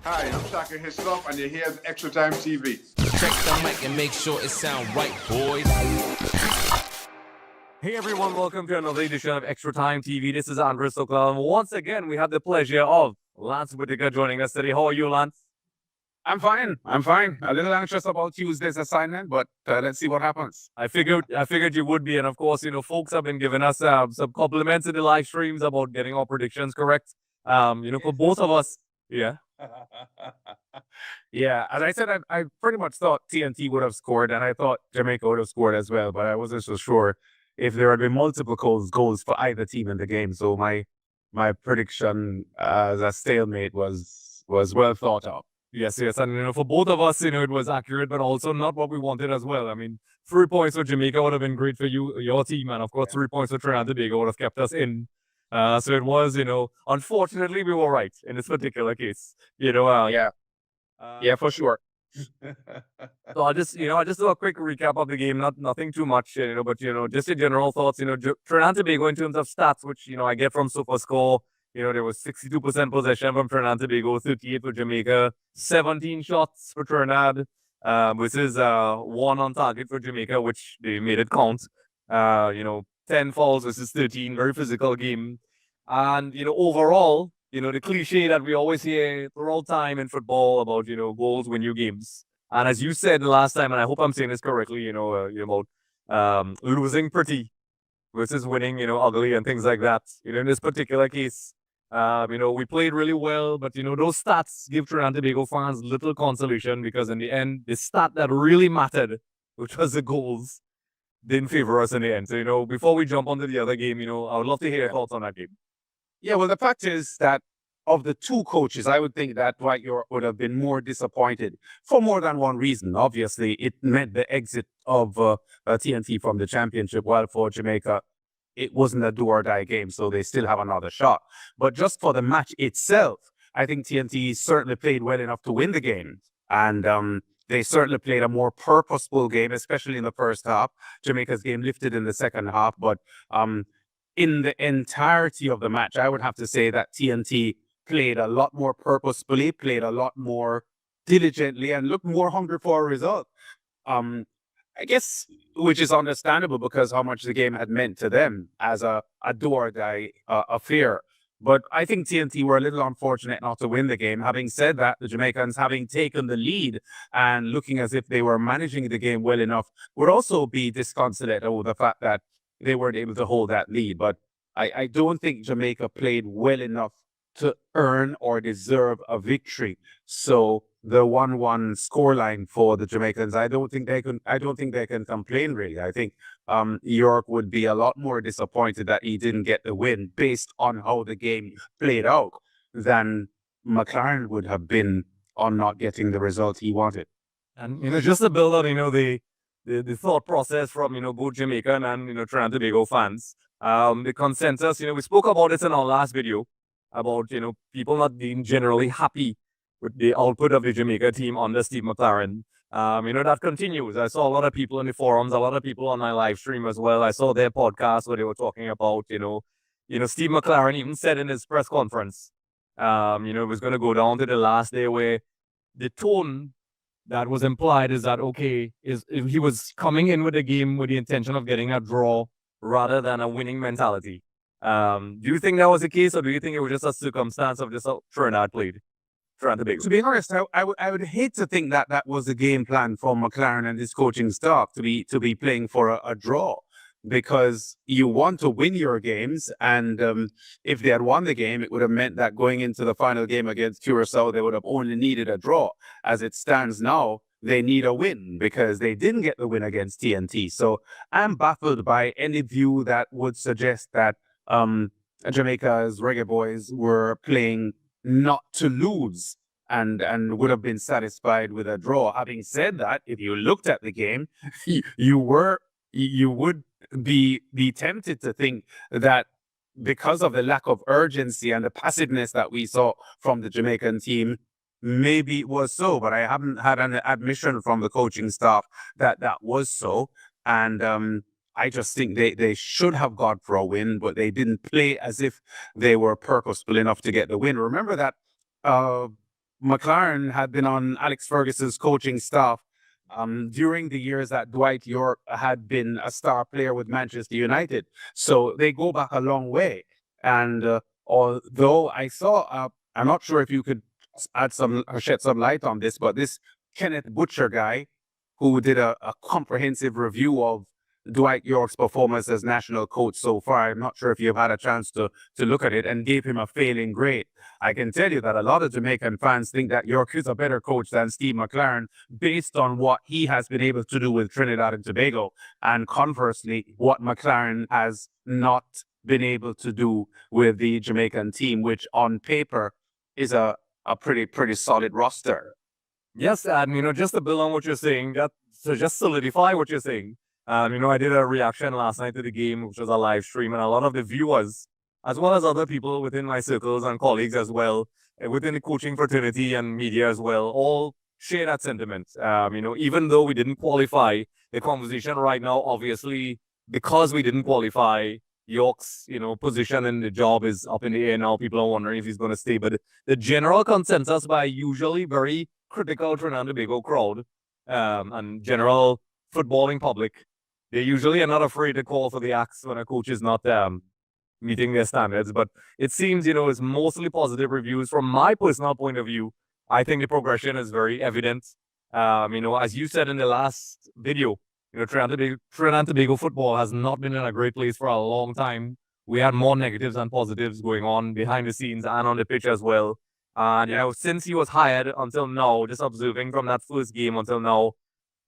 Hi, I'm Shaka Hislop, and you're here at Extra Time TV. Check the mic and make sure it sound right, boys. Hey everyone, welcome to another edition of Extra Time TV. This is Andrew Soca, and once again we have the pleasure of Lance Whittaker joining us today. How are you, Lance? I'm fine. A little anxious about Tuesday's assignment, but let's see what happens. I figured you would be, and of course, folks have been giving us some compliments in the live streams about getting our predictions correct. For both of us, yeah. Yeah, as I said, I pretty much thought TNT would have scored, and I thought Jamaica would have scored as well, but I wasn't so sure if there had been multiple goals for either team in the game. So my prediction as a stalemate was well thought of. Yes, and for both of us, it was accurate, but also not what we wanted as well. I mean, 3 points for Jamaica would have been great for your team, and of course, 3 points for Trinidad Tobago would have kept us in. So it was, unfortunately, we were right in this particular case. Yeah, for sure. So I'll just do a quick recap of the game. Nothing too much, but just the general thoughts. Trinidad Tobago in terms of stats, which I get from SuperScore. There was 62% possession from Trinidad Tobago, 38 for Jamaica, 17 shots for Trinidad, versus 1 on target for Jamaica, which they made it count. 10 fouls versus 13, very physical game. And, overall, the cliche that we always hear throughout time in football about, goals win you games. And as you said last time, and I hope I'm saying this correctly, about losing pretty versus winning, ugly and things like that. In this particular case, we played really well, but, those stats give Trinidad Tobago fans little consolation because in the end, the stat that really mattered, which was the goals, didn't favor us in the end. So, before we jump onto the other game, I would love to hear your thoughts on that game. Yeah, well, the fact is that of the two coaches, I would think that Dwight York would have been more disappointed for more than one reason. Obviously, it meant the exit of TNT from the championship, while for Jamaica, it wasn't a do-or-die game, so they still have another shot. But just for the match itself, I think TNT certainly played well enough to win the game. And they certainly played a more purposeful game, especially in the first half. Jamaica's game lifted in the second half, but in the entirety of the match, I would have to say that TNT played a lot more purposefully, played a lot more diligently, and looked more hungry for a result. I guess, which is understandable because how much the game had meant to them as a do-or-die affair. But I think TNT were a little unfortunate not to win the game. Having said that, the Jamaicans, having taken the lead and looking as if they were managing the game well enough, would also be disconsolate over the fact that they weren't able to hold that lead. But I don't think Jamaica played well enough to earn or deserve a victory. So the 1-1 scoreline for the Jamaicans, I don't think they can complain really. I think York would be a lot more disappointed that he didn't get the win based on how the game played out than McLaren would have been on not getting the result he wanted. And just to build on the thought process from both Jamaican and Trinidad Tobago fans, the consensus, we spoke about this in our last video about people not being generally happy with the output of the Jamaica team under Steve McLaren. That continues. I saw a lot of people in the forums, a lot of people on my live stream as well. I saw their podcast where they were talking about, Steve McLaren even said in his press conference, it was going to go down to the last day where the tone that was implied is that, he was coming in with the game with the intention of getting a draw rather than a winning mentality. Do you think that was the case, or do you think it was just a circumstance of just how Trinidad played? To be honest, I would hate to think that that was the game plan for McLaren and his coaching staff to be playing for a draw, because you want to win your games, and if they had won the game, it would have meant that going into the final game against Curaçao, they would have only needed a draw. As it stands now, they need a win because they didn't get the win against TNT. So I'm baffled by any view that would suggest that Jamaica's Reggae Boys were playing not to lose and would have been satisfied with a draw. Having said that, if you looked at the game, you would be tempted to think that because of the lack of urgency and the passiveness that we saw from the Jamaican team, maybe it was so, but I haven't had an admission from the coaching staff that was so. And I just think they should have gone for a win, but they didn't play as if they were purposeful enough to get the win. Remember that McLaren had been on Alex Ferguson's coaching staff during the years that Dwight York had been a star player with Manchester United. So they go back a long way. And although I saw, I'm not sure if you could add some or shed some light on this, but this Kenneth Butcher guy who did a comprehensive review of Dwight York's performance as national coach so far. I'm not sure if you've had a chance to look at it, and gave him a failing grade. I can tell you that a lot of Jamaican fans think that York is a better coach than Steve McLaren based on what he has been able to do with Trinidad and Tobago, and conversely, what McLaren has not been able to do with the Jamaican team, which on paper is a pretty solid roster. Yes, and just to build on what you're saying, to just solidify what you're saying. I did a reaction last night to the game, which was a live stream, and a lot of the viewers, as well as other people within my circles and colleagues as well, within the coaching fraternity and media as well, all share that sentiment. Even though we didn't qualify, the conversation right now, obviously, because we didn't qualify, York's, position in the job is up in the air now. People are wondering if he's going to stay. But the general consensus by usually very critical Trinidad and Tobago crowd and general footballing public, they usually are not afraid to call for the axe when a coach is not meeting their standards. But it seems, it's mostly positive reviews. From my personal point of view, I think the progression is very evident. As you said in the last video, Trinidad and Tobago football has not been in a great place for a long time. We had more negatives than positives going on behind the scenes and on the pitch as well. And, since he was hired until now, just observing from that first game until now,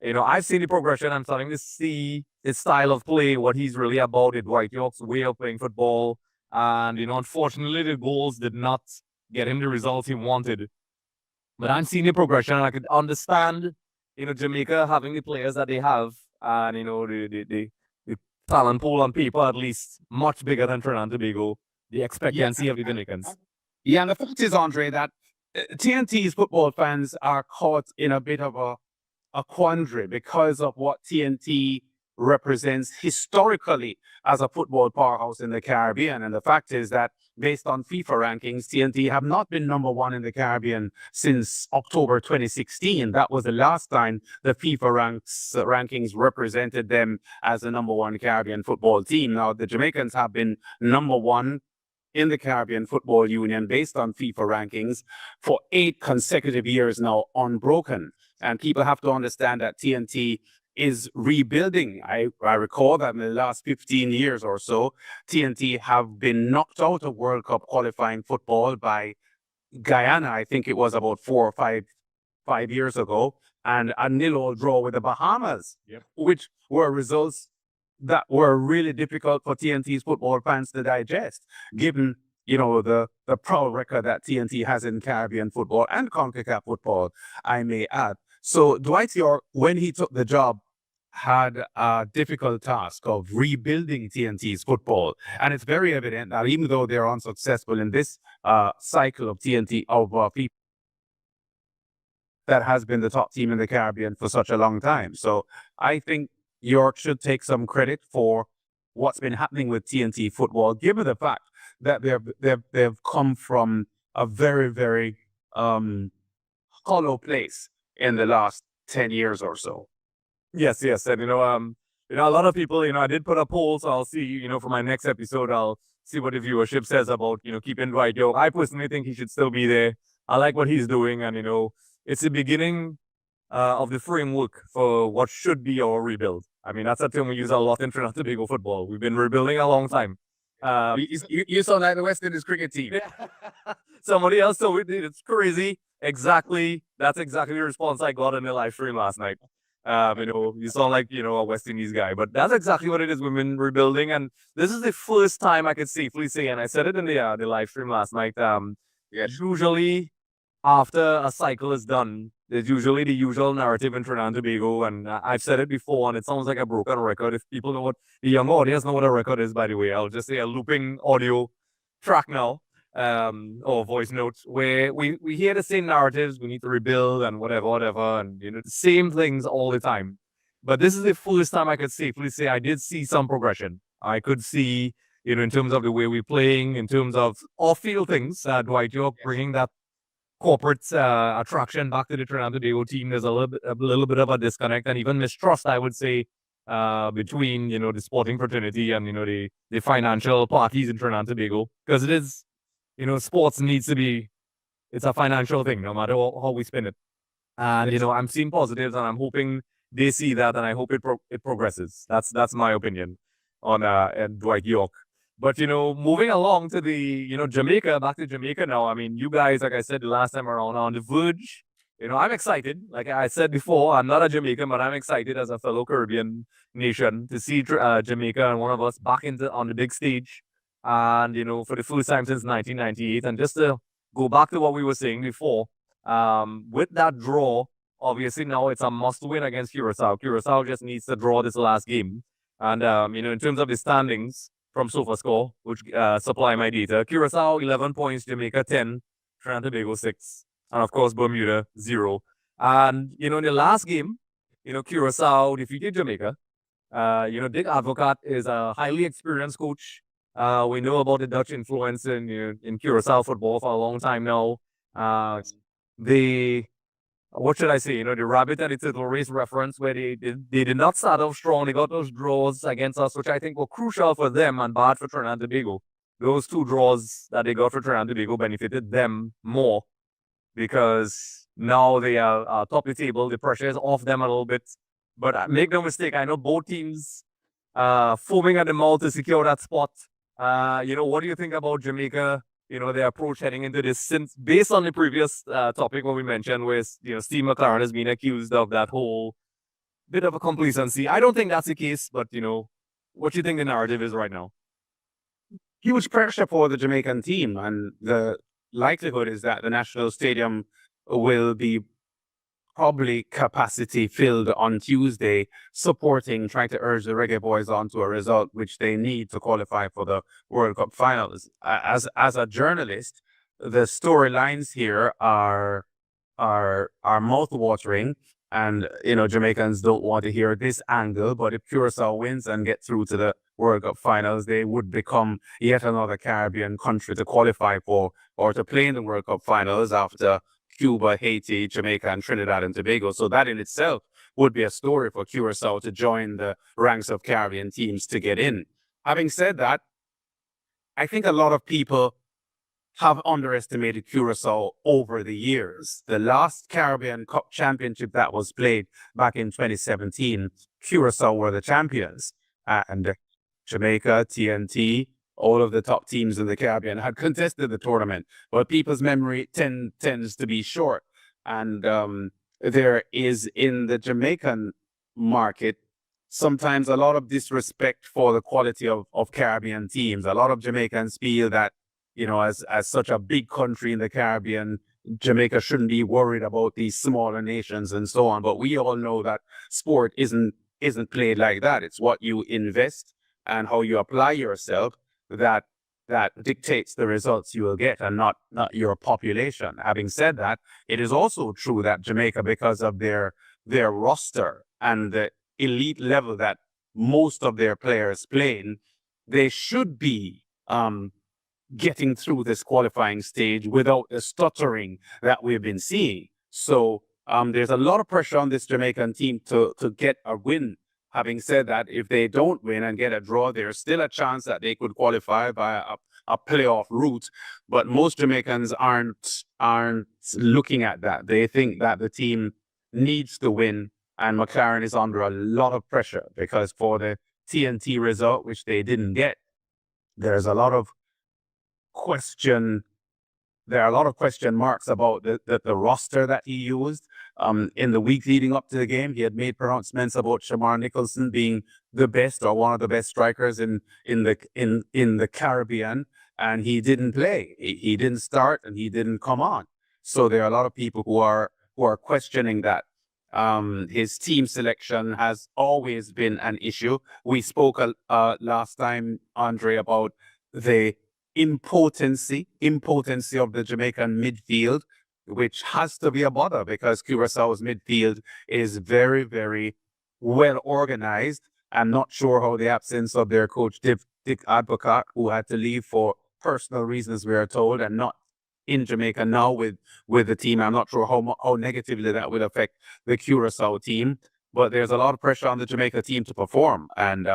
I've seen the progression. I'm starting to see his style of play, what he's really about, Dwight York's way of playing football. And, unfortunately, the goals did not get him the results he wanted. But I'm seeing the progression, and I could understand, Jamaica having the players that they have, and, the talent pool on paper, at least, much bigger than Trinidad and Tobago, the expectancy of the Dominicans. Yeah, and the fact is, Andre, that TNT's football fans are caught in a bit of a quandary because of what TNT represents historically as a football powerhouse in the Caribbean. And the fact is that based on FIFA rankings, TNT have not been number one in the Caribbean since October 2016. That was the last time the FIFA rankings represented them as the number one Caribbean football team. Now, the Jamaicans have been number one in the Caribbean Football Union based on FIFA rankings for 8 consecutive years now, unbroken. And people have to understand that TNT is rebuilding. I recall that in the last 15 years or so, TNT have been knocked out of World Cup qualifying football by Guyana. I think it was about 4 or 5 years ago, and a 0-0 draw with the Bahamas, which were results that were really difficult for TNT's football fans to digest, given the proud record that TNT has in Caribbean football and CONCACAF football, I may add. So Dwight York, when he took the job, had a difficult task of rebuilding TNT's football. And it's very evident that even though they're unsuccessful in this cycle of TNT, of people that has been the top team in the Caribbean for such a long time. So I think York should take some credit for what's been happening with TNT football, given the fact that they've come from a very, very hollow place in the last 10 years or so. Yes. And, a lot of people, I did put a poll, so I'll see, for my next episode, I'll see what the viewership says about, keeping Dwight York. I personally think he should still be there. I like what he's doing, and, it's the beginning of the framework for what should be our rebuild. I mean, that's a term we use a lot in Trinidad and Tobago football. We've been rebuilding a long time. You sound like the West Indies cricket team. Somebody else told me it's crazy. That's exactly the response I got in the live stream last night. You sound like, a West Indies guy, but that's exactly what it is. We've been rebuilding, and this is the first time I could safely say, and I said it in the live stream last night. Usually after a cycle is done, there's usually the usual narrative in Trinidad and Tobago, and I've said it before, and it sounds like a broken record. If people know what the young audience know what a record is, by the way, I'll just say a looping audio track now, or voice notes, where we hear the same narratives. We need to rebuild and whatever, and the same things all the time. But this is the first time I could safely say I did see some progression. I could see, in terms of the way we're playing, in terms of off-field things, Dwight York bringing that corporate attraction back to the Trinidad Tobago team. There's a little bit of a disconnect and even mistrust, I would say, between the sporting fraternity and the financial parties in Trinidad and Tobago, because it is sports needs to be, it's a financial thing no matter how we spin it. And I'm seeing positives and I'm hoping they see that, and I hope it progresses. That's my opinion on and Dwight York. But moving along to the Jamaica, back to Jamaica now. I mean, you guys, like I said the last time around, are on the verge. I'm excited. Like I said before, I'm not a Jamaican, but I'm excited as a fellow Caribbean nation to see Jamaica and one of us back on the big stage, and for the first time since 1998. And just to go back to what we were saying before, with that draw, obviously now it's a must-win against Curaçao. Curaçao just needs to draw this last game, and in terms of the standings from SofaScore, which supply my data, Curaçao 11 points, Jamaica 10, Trinidad Tobago 6. And of course, Bermuda 0. And in the last game, Curaçao defeated Jamaica. Dick Advocat is a highly experienced coach. We know about the Dutch influence in Curaçao football for a long time now. What should I say? The rabbit and the turtle race reference, where they did not start off strong. They got those draws against us, which I think were crucial for them and bad for Trinidad and Tobago. Those 2 draws that they got for Trinidad and Tobago benefited them more, because now they are top of the table. The pressure is off them a little bit. But make no mistake, I know both teams foaming at the mouth to secure that spot. What do you think about Jamaica? Their approach heading into this, since based on the previous topic when we mentioned, where Steve McLaren has been accused of that whole bit of a complacency. I don't think that's the case, but what do you think the narrative is right now? Huge pressure for the Jamaican team, and the likelihood is that the national stadium will be probably capacity filled on Tuesday, trying to urge the Reggae Boys on to a result which they need to qualify for the World Cup finals. As a journalist, the storylines here are mouth-watering, and Jamaicans don't want to hear this angle. But if Curaçao wins and get through to the World Cup finals, they would become yet another Caribbean country to qualify for or to play in the World Cup finals after Cuba, Haiti, Jamaica, and Trinidad and Tobago. So that in itself would be a story for Curaçao to join the ranks of Caribbean teams to get in. Having said that, I think a lot of people have underestimated Curaçao over the years. The last Caribbean Cup championship that was played back in 2017, Curaçao were the champions. And Jamaica, TNT, all of the top teams in the Caribbean had contested the tournament, but people's memory tends to be short. And there is, in the Jamaican market, sometimes a lot of disrespect for the quality of Caribbean teams. A lot of Jamaicans feel that, as such a big country in the Caribbean, Jamaica shouldn't be worried about these smaller nations and so on. But we all know that sport isn't played like that. It's what you invest and how you apply yourself that dictates the results you will get, and not your population. Having said that, it is also true that Jamaica, because of their roster and the elite level that most of their players play in, they should be getting through this qualifying stage without the stuttering that we've been seeing. So there's a lot of pressure on this Jamaican team to get a win. Having said that, if they don't win and get a draw, there's still a chance that they could qualify by a playoff route. But most Jamaicans aren't looking at that. They think that the team needs to win, and McLaren is under a lot of pressure, because for the TNT result, which they didn't get, there's a lot of question marks about the roster that he used. In the week leading up to the game, he had made pronouncements about Shamar Nicholson being the best or one of the best strikers in the Caribbean, and he didn't play. He didn't start and he didn't come on. So there are a lot of people who are questioning that. His team selection has always been an issue. We spoke last time, Andre, about the impotency of the Jamaican midfield, which has to be a bother, because Curaçao's midfield is very, very well organized. I'm not sure how the absence of their coach Dick Advocat, who had to leave for personal reasons, we are told, and not in Jamaica now with the team. I'm not sure how negatively that will affect the Curaçao team, but there's a lot of pressure on the Jamaica team to perform, and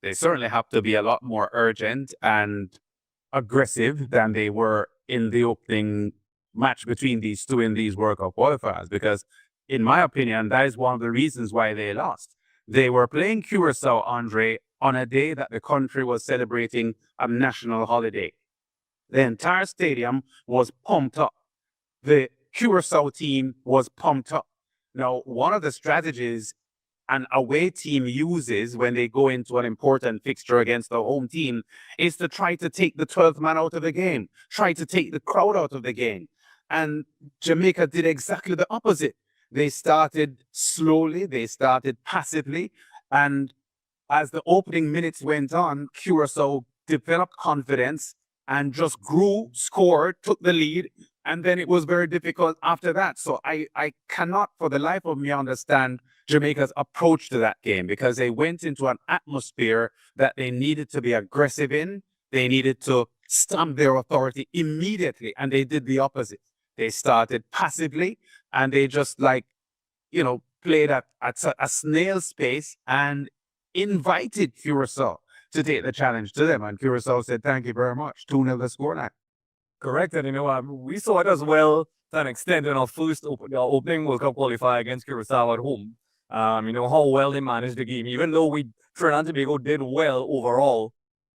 they certainly have to be a lot more urgent and aggressive than they were in the opening match between these two in these World Cup qualifiers, because in my opinion, that is one of the reasons why they lost. They were playing Curacao, Andre, on a day that the country was celebrating a national holiday. The entire stadium was pumped up. The Curacao team was pumped up. Now, one of the strategies an away team uses when they go into an important fixture against the home team is to try to take the 12th man out of the game, try to take the crowd out of the game. And Jamaica did exactly the opposite. They started slowly, they started passively, and as the opening minutes went on, Curaçao developed confidence and just grew, scored, took the lead, and then it was very difficult after that. So I cannot for the life of me understand Jamaica's approach to that game, because they went into an atmosphere that they needed to be aggressive in. They needed to stamp their authority immediately, and they did the opposite. They started passively, and they just played at a snail's pace and invited Curaçao to take the challenge to them. And Curaçao said, thank you very much. 2-0 the scoreline. Correct. And, we saw it as well to an extent in our first opening World Cup qualifier against Curaçao at home. How well they managed the game. Even though Trinidad and Tobago did well overall,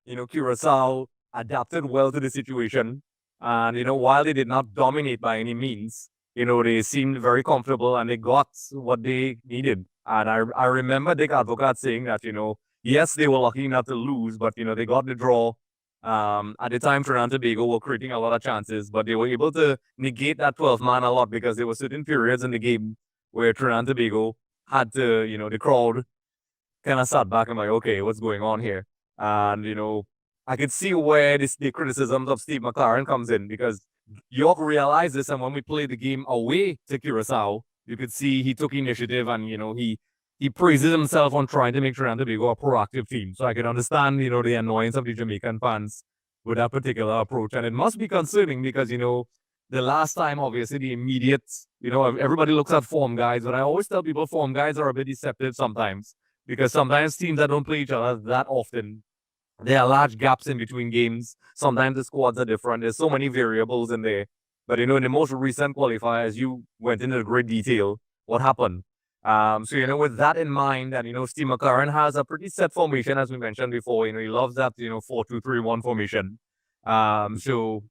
Curaçao adapted well to the situation. And, while they did not dominate by any means, they seemed very comfortable and they got what they needed. And I remember Dick Advocat saying that, yes, they were lucky not to lose, but, they got the draw. At the time, Trinidad and Tobago were creating a lot of chances, but they were able to negate that 12th man a lot, because there were certain periods in the game where Trinidad and Tobago had to, the crowd kind of sat back and like, okay, what's going on here? And, I could see where the criticisms of Steve McLaren comes in, because York realized this, and when we played the game away to Curaçao, you could see he took initiative, and, he praises himself on trying to make Trinidad and Tobago a proactive team. So I can understand, the annoyance of the Jamaican fans with that particular approach. And it must be concerning because, the last time, obviously, the immediate, everybody looks at form guys, but I always tell people form guys are a bit deceptive sometimes, because sometimes teams that don't play each other that often, there are large gaps in between games. Sometimes the squads are different. There's so many variables in there. But, in the most recent qualifiers, you went into great detail what happened. So, with that in mind, and, Steve McLaren has a pretty set formation, as we mentioned before. He loves that, 4-2-3-1 formation. So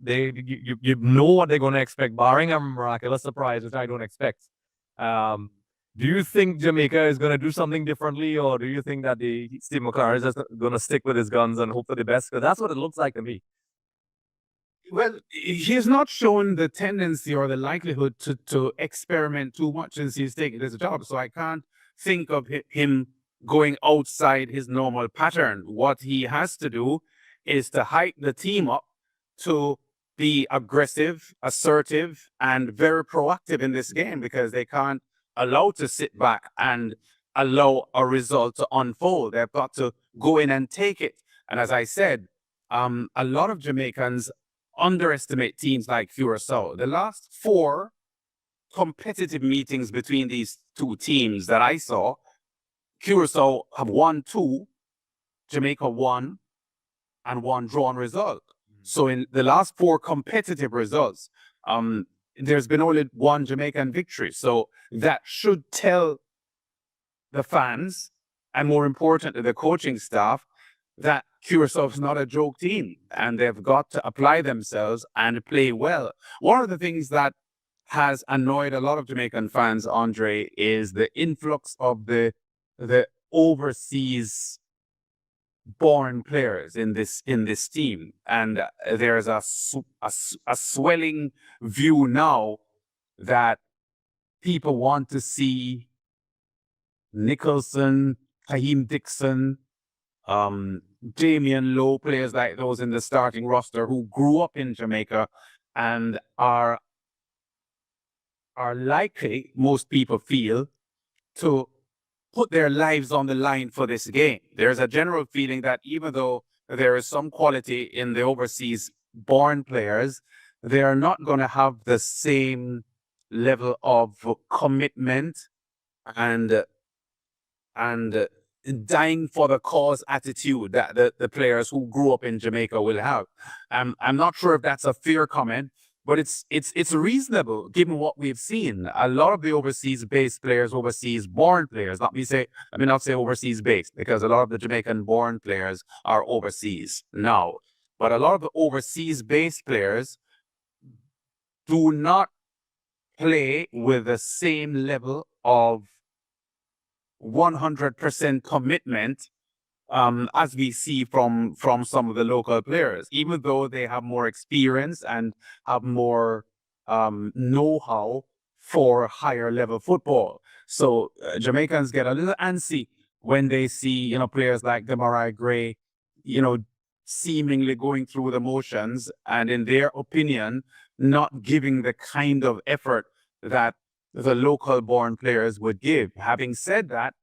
you know what they're going to expect, barring a miraculous surprise, which I don't expect. Do you think Jamaica is going to do something differently, or do you think that Steve McLaren is just going to stick with his guns and hope for the best? Because that's what it looks like to me. Well, he's not shown the tendency or the likelihood to experiment too much since he's taken this job. So I can't think of him going outside his normal pattern. What he has to do is to hype the team up to be aggressive, assertive, and very proactive in this game, because they can't allow to sit back and allow a result to unfold. They've got to go in and take it. And as I said, a lot of Jamaicans underestimate teams like Curaçao. The last 4 competitive meetings between these two teams that I saw, Curaçao have won 2, Jamaica 1, and 1 drawn result. So in the last 4 competitive results, there's been only 1 Jamaican victory. So that should tell the fans, and more importantly, the coaching staff, that Curaçao is not a joke team, and they've got to apply themselves and play well. One of the things that has annoyed a lot of Jamaican fans, Andre, is the influx of the overseas born players in this team, and there's a swelling view now that people want to see Nicholson, Kaheem Dixon, Damian Lowe, players like those in the starting roster who grew up in Jamaica and are likely, most people feel, to put their lives on the line for this game. There's a general feeling that even though there is some quality in the overseas born players, they are not going to have the same level of commitment and dying for the cause attitude that the players who grew up in Jamaica will have. I'm not sure if that's a fair comment, but it's reasonable given what we've seen. A lot of the overseas-based players, overseas-born players, let me not say overseas-based, because a lot of the Jamaican-born players are overseas now. But a lot of the overseas-based players do not play with the same level of 100% commitment as we see from some of the local players, even though they have more experience and have more know-how for higher level football. So Jamaicans get a little antsy when they see, players like Demarai Gray, seemingly going through the motions and, in their opinion, not giving the kind of effort that the local-born players would give. Having said that,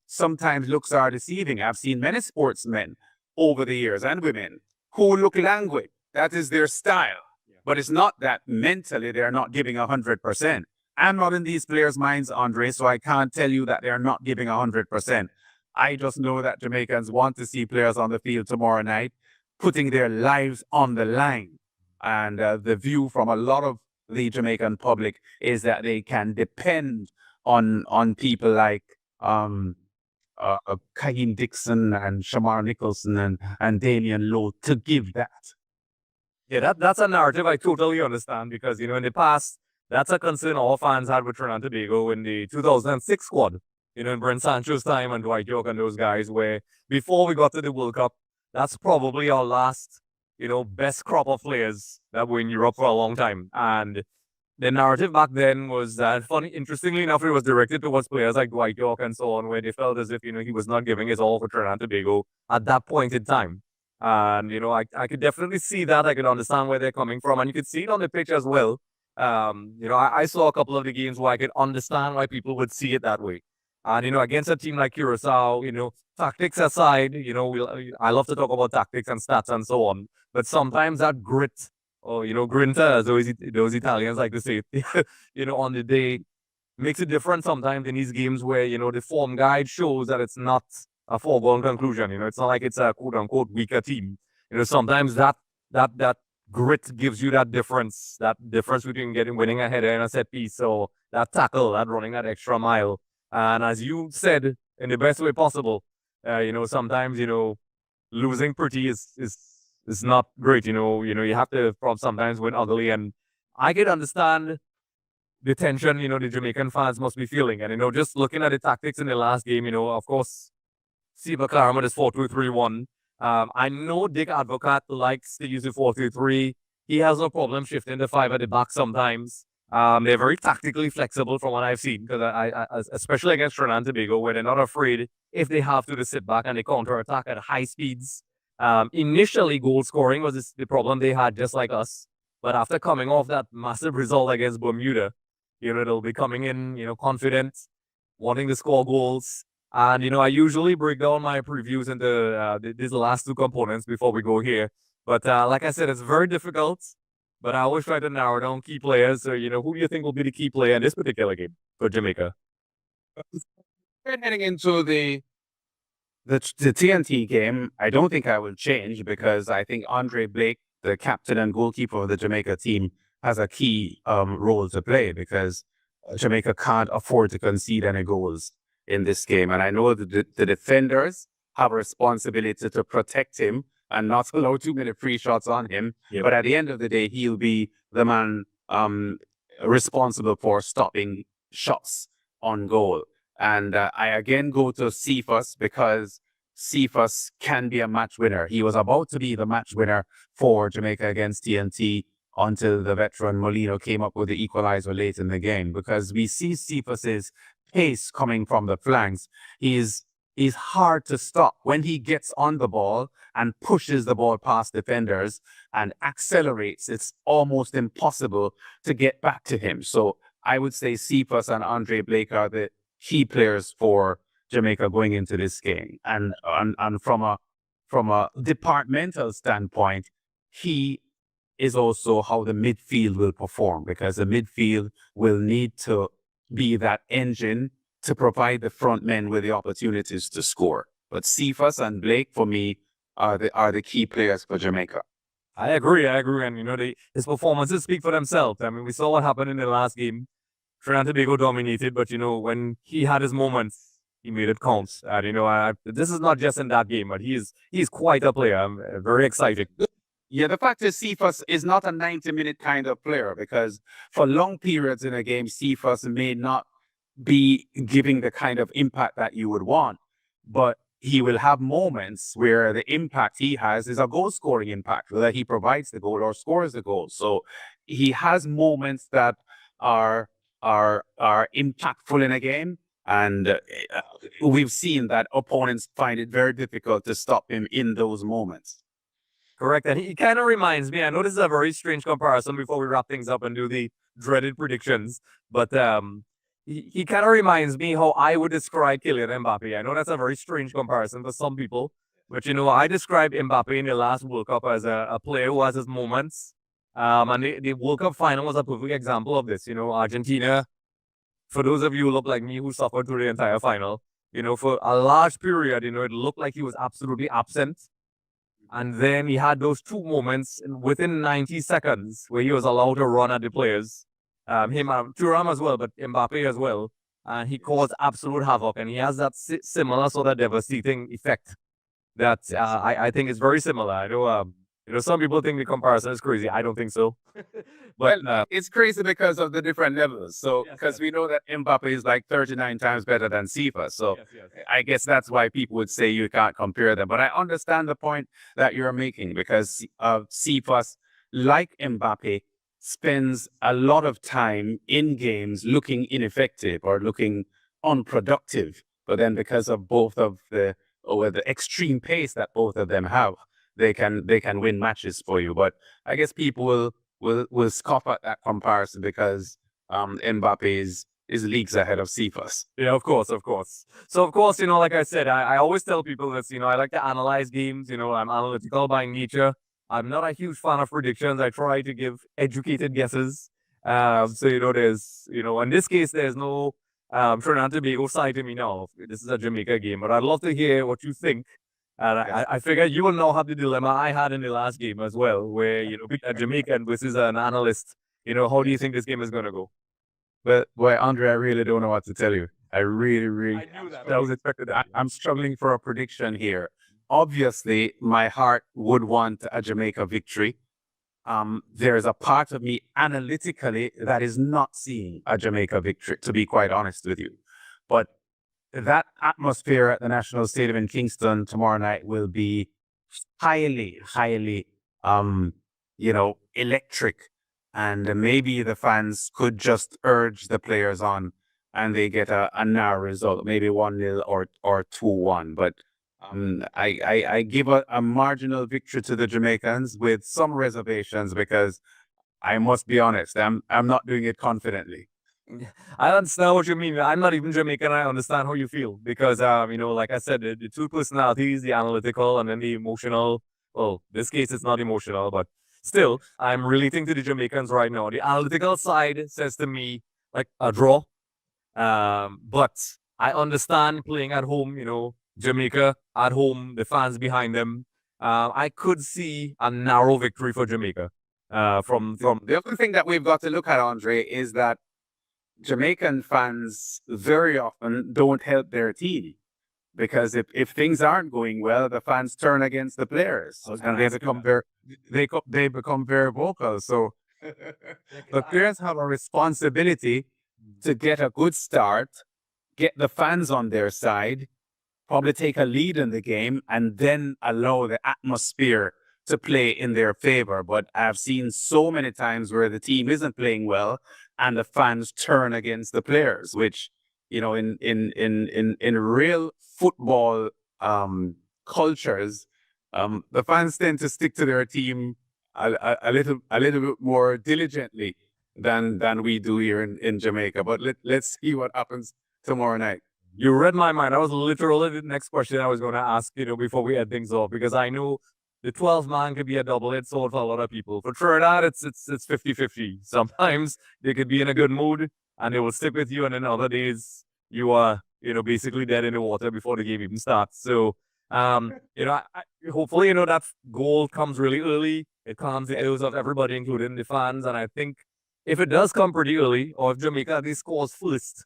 sometimes looks are deceiving. I've seen many sportsmen over the years, and women, who look languid. That is their style. But it's not that mentally they're not giving 100%. I'm not in these players' minds, Andre, so I can't tell you that they're not giving 100%. I just know that Jamaicans want to see players on the field tomorrow night putting their lives on the line. And the view from a lot of the Jamaican public is that they can depend on people like Kaheem Dixon and Shamar Nicholson and Damian Lowe to give that. Yeah, that's a narrative I totally understand because, in the past, that's a concern all fans had with Trinidad and Tobago in the 2006 squad, in Brent Sancho's time and Dwight York and those guys, where before we got to the World Cup, that's probably our last, best crop of players that were in Europe for a long time. And the narrative back then was that, interestingly enough, it was directed towards players like Dwight York and so on, where they felt as if, he was not giving his all for Trinidad and Tobago at that point in time. And, I could definitely see that. I could understand where they're coming from. And you could see it on the pitch as well. I saw a couple of the games where I could understand why people would see it that way. And, against a team like Curaçao, tactics aside, I love to talk about tactics and stats and so on. But sometimes that grit, or, grinta, as those Italians like to say, on the day, makes a difference sometimes in these games where, the form guide shows that it's not a foregone conclusion. It's not like it's a quote-unquote weaker team. Sometimes that grit gives you that difference between winning a header and a set piece, or that tackle, that running that extra mile. And as you said, in the best way possible, sometimes, losing pretty is not great. You have to sometimes win ugly. And I could understand the tension, the Jamaican fans must be feeling. And, just looking at the tactics in the last game, of course, Siva Claremont is 4-2-3-1. I know Dick Advocat likes to use the 4-2-3. He has no problem shifting the 5 at the back sometimes. They're very tactically flexible from what I've seen, because I especially against Trinidad and Tobago, where they're not afraid, if they have to sit back and they counter-attack at high speeds. Initially, goal scoring was the problem they had, just like us. But after coming off that massive result against Bermuda, they'll be coming in, confident, wanting to score goals. And, I usually break down my previews into these last two components before we go here. But like I said, it's very difficult. But I always try to narrow down key players. So, who do you think will be the key player in this particular game for Jamaica? We're heading into the TNT game. I don't think I will change, because I think Andre Blake, the captain and goalkeeper of the Jamaica team, has a key role to play, because Jamaica can't afford to concede any goals in this game. And I know that the defenders have a responsibility to protect him and not allow too many free shots on him. Yep. But at the end of the day, he'll be the man responsible for stopping shots on goal. And I again go to Cephas, because Cephas can be a match winner. He was about to be the match winner for Jamaica against TNT until the veteran Molino came up with the equalizer late in the game, because we see Cephas's pace coming from the flanks. He's hard to stop when he gets on the ball and pushes the ball past defenders and accelerates. It's almost impossible to get back to him. So I would say Cephas and Andre Blake are the key players for Jamaica going into this game. And from a departmental standpoint, he is also how the midfield will perform, because the midfield will need to be that engine to provide the front men with the opportunities to score. But Cephas and Blake, for me, are the key players for Jamaica. I agree. And, his performances speak for themselves. I mean, we saw what happened in the last game. Trinidad Tobago dominated, but, when he had his moments, he made it count. And, this is not just in that game, but he's quite a player. I'm very excited. Yeah, the fact is Cephas is not a 90-minute kind of player, because for long periods in a game, Cephas may not be giving the kind of impact that you would want, but he will have moments where the impact he has is a goal-scoring impact, whether he provides the goal or scores the goal. So he has moments that are impactful in a game, and we've seen that opponents find it very difficult to stop him in those moments. Correct. And he kind of reminds me, I know this is a very strange comparison before we wrap things up and do the dreaded predictions, but he kind of reminds me how I would describe Kylian Mbappe. I know that's a very strange comparison for some people, but I described Mbappe in the last World Cup as a player who has his moments. And the World Cup final was a perfect example of this. Argentina, for those of you who look like me who suffered through the entire final, for a large period, it looked like he was absolutely absent. And then he had those two moments within 90 seconds where he was allowed to run at the players. Thuram as well, but Mbappe as well. And he caused absolute havoc. And he has that similar sort of devastating effect that I think is very similar. I know, some people think the comparison is crazy. I don't think so. But it's crazy because of the different levels. So, because we know that Mbappe is like 39 times better than Cephas. So, I guess that's why people would say you can't compare them. But I understand the point that you're making, because Cephas, like Mbappe, spends a lot of time in games looking ineffective or looking unproductive. But then, because of both of the extreme pace that both of them have, they can win matches for you. But I guess people will scoff at that comparison because Mbappe is leagues ahead of Cephas. Yeah, of course. So, of course, like I said, I always tell people this, I like to analyze games. I'm analytical by nature. I'm not a huge fan of predictions. I try to give educated guesses. So, there's, in this case, there's no Trinidad Tobago side to me now. This is a Jamaica game, but I'd love to hear what you think. And I figure you will now have the dilemma I had in the last game as well, where, a Jamaican versus an analyst. How do you think this game is going to go? But, boy, Andre, I really don't know what to tell you. I really I knew that. I was expecting that. I'm struggling for a prediction here. Obviously, my heart would want a Jamaica victory. There's a part of me analytically that is not seeing a Jamaica victory, to be quite honest with you. But that atmosphere at the National Stadium in Kingston tomorrow night will be highly, electric. And maybe the fans could just urge the players on and they get a narrow result, maybe 1-0 or 2-1. But I give a marginal victory to the Jamaicans with some reservations, because I must be honest, I'm not doing it confidently. I understand what you mean. I'm not even Jamaican. I understand how you feel because, like I said, the two personalities, the analytical and then the emotional. Well, this case, it's not emotional, but still, I'm relating to the Jamaicans right now. The analytical side says to me, like, a draw. But I understand playing at home, Jamaica at home, the fans behind them. I could see a narrow victory for Jamaica. From the other thing that we've got to look at, Andre, is that Jamaican fans very often don't help their team, because if things aren't going well, the fans turn against the players and they become very vocal. So the players have a responsibility to get a good start, get the fans on their side, probably take a lead in the game, and then allow the atmosphere to play in their favor. But I've seen so many times where the team isn't playing well and the fans turn against the players, which, in real football cultures, the fans tend to stick to their team a little bit more diligently than we do here in Jamaica. But let's see what happens tomorrow night. You read my mind. That was literally the next question I was going to ask, before we end things off, because I know the 12 man could be a double-edged sword for a lot of people. For Trinidad, it's 50-50. Sometimes they could be in a good mood and they will stick with you, and then other days you are, basically dead in the water before the game even starts. So, hopefully, that goal comes really early. It calms the ears of everybody, including the fans. And I think if it does come pretty early, or if Jamaica at least scores first,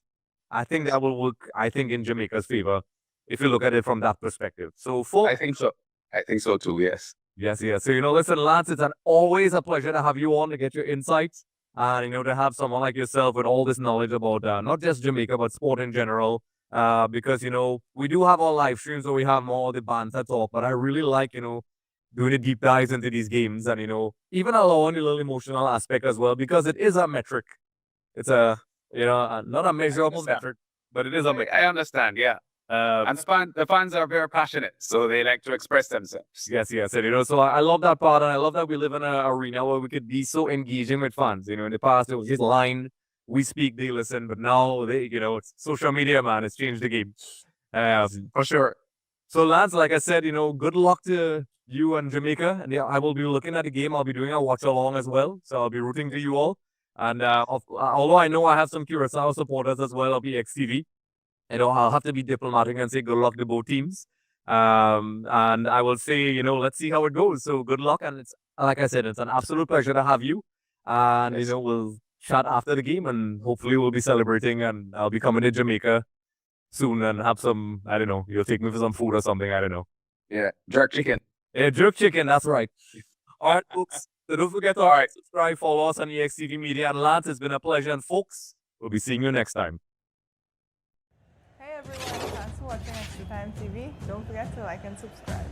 I think that will work, in Jamaica's favor, if you look at it from that perspective. So, I think so. I think so too, yes. Yes. So, listen, Lance, it's always a pleasure to have you on to get your insights. And, to have someone like yourself with all this knowledge about not just Jamaica, but sport in general. Because, we do have our live streams where we have more of the banter talk, but I really like, doing the deep dives into these games and, even allowing a little emotional aspect as well, because it is a metric. It's not a measurable metric, but it is a metric. I understand, yeah. And the fans are very passionate, so they like to express themselves. Yes. And, so I love that part, and I love that we live in an arena where we could be so engaging with fans. In the past, it was just line, we speak, they listen, but now it's social media, man. It's changed the game. For sure. So, Lance, like I said, good luck to you and Jamaica. And I will be looking at the game. I'll be doing a watch along as well. So I'll be rooting for you all. And although I know I have some Curaçao supporters as well of EXTV, I'll have to be diplomatic and say good luck to both teams. And I will say, let's see how it goes. So good luck. And it's, like I said, it's an absolute pleasure to have you. And, Yes. We'll chat after the game, and hopefully we'll be celebrating, and I'll be coming to Jamaica soon and have some, I don't know, you'll take me for some food or something, I don't know. Yeah, jerk chicken. Yeah, jerk chicken, that's right. All right, folks. So don't forget to subscribe, follow us on EXTV Media. And Lance, it's been a pleasure. And folks, we'll be seeing you next time. Hey everyone, thanks for watching Extra Time TV. Don't forget to like and subscribe.